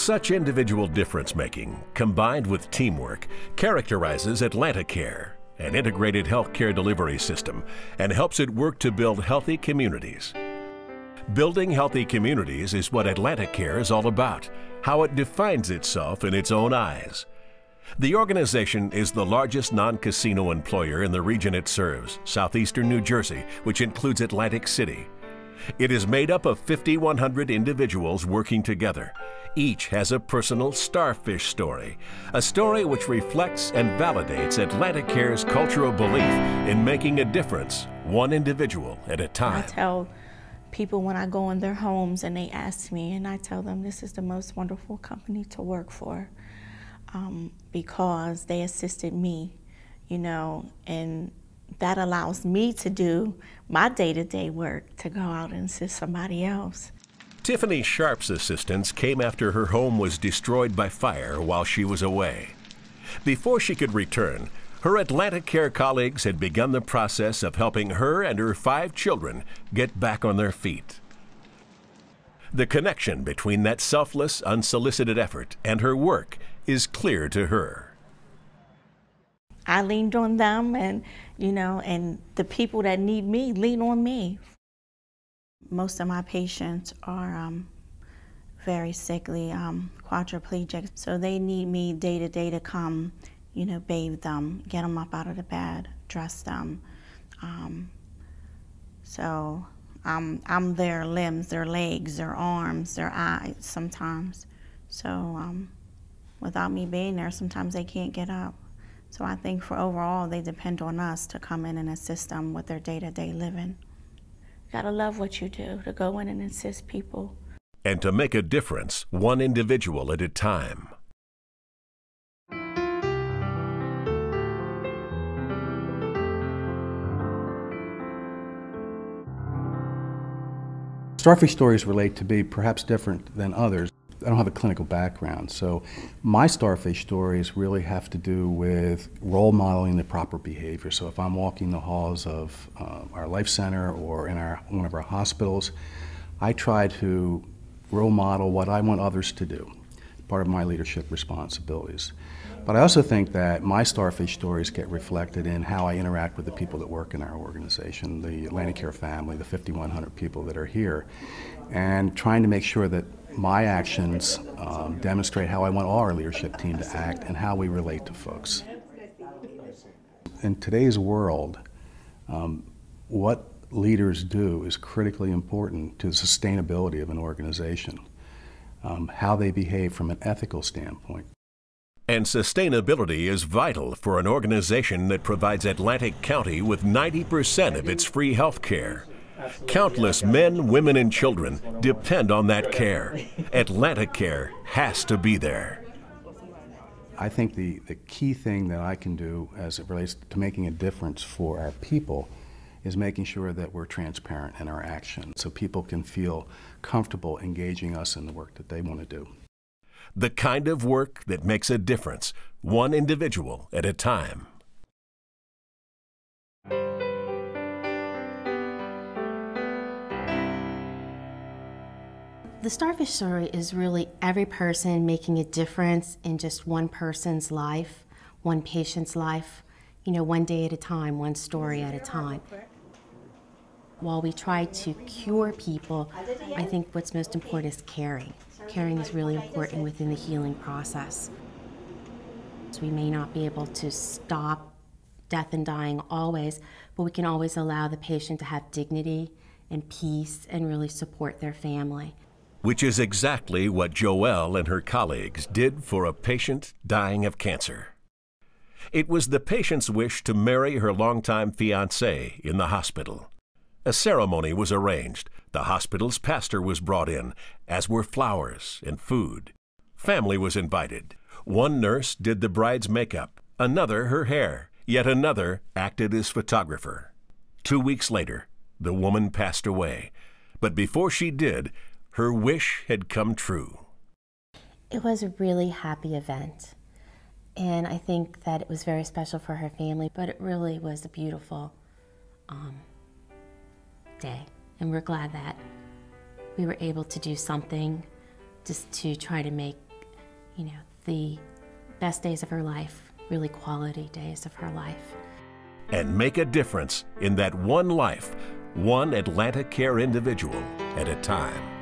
Such individual difference-making, combined with teamwork, characterizes AtlantiCare, an integrated healthcare delivery system, and helps it work to build healthy communities. Building healthy communities is what AtlantiCare is all about, how it defines itself in its own eyes. The organization is the largest non-casino employer in the region it serves, southeastern New Jersey, which includes Atlantic City. It is made up of 5,100 individuals working together. Each has a personal Starfish story, a story which reflects and validates AtlantiCare's cultural belief in making a difference, one individual at a time. I tell people when I go in their homes and they ask me, and I tell them this is the most wonderful company to work for, because they assisted me, you know, and that allows me to do my day-to-day work, to go out and assist somebody else. Tiffany Sharp's assistance came after her home was destroyed by fire while she was away. Before she could return, her AtlantiCare colleagues had begun the process of helping her and her 5 children get back on their feet. The connection between that selfless, unsolicited effort and her work is clear to her. I leaned on them, and, you know, and the people that need me lean on me. Most of my patients are very sickly, quadriplegic, so they need me day to day to come, you know, bathe them, get them up out of the bed, dress them. So I'm their limbs, their legs, their arms, their eyes sometimes. So without me being there, sometimes they can't get up. So I think for overall, they depend on us to come in and assist them with their day-to-day living. You gotta love what you do, to go in and assist people. And to make a difference, one individual at a time. Starfish stories relate to be perhaps different than others. I don't have a clinical background, so my Starfish stories really have to do with role modeling the proper behavior. So if I'm walking the halls of our life center or in one of our hospitals, I try to role model what I want others to do, part of my leadership responsibilities. But I also think that my Starfish stories get reflected in how I interact with the people that work in our organization, the AtlantiCare family, the 5,100 people that are here, and trying to make sure that my actions demonstrate how I want all our leadership team to act and how we relate to folks. In today's world, what leaders do is critically important to the sustainability of an organization, how they behave from an ethical standpoint. And sustainability is vital for an organization that provides Atlantic County with 90% of its free health care. Countless men, women, and children depend on that care. AtlantiCare has to be there. I think the key thing that I can do as it relates to making a difference for our people is making sure that we're transparent in our action so people can feel comfortable engaging us in the work that they want to do. The kind of work that makes a difference, one individual at a time. The Starfish story is really every person making a difference in just one person's life, one patient's life, you know, one day at a time, one story at a time. While we try to cure people, I think what's most important is caring. Caring is really important within the healing process. So we may not be able to stop death and dying always, but we can always allow the patient to have dignity and peace and really support their family. Which is exactly what Joelle and her colleagues did for a patient dying of cancer. It was the patient's wish to marry her longtime fiancé in the hospital. A ceremony was arranged. The hospital's pastor was brought in, as were flowers and food. Family was invited. One nurse did the bride's makeup, another her hair, yet another acted as photographer. 2 weeks later, the woman passed away. But before she did, her wish had come true. It was a really happy event, and I think that it was very special for her family, but it really was a beautiful day, and we're glad that we were able to do something just to try to make the best days of her life, really quality days of her life. And make a difference in that one life, one AtlantiCare individual at a time.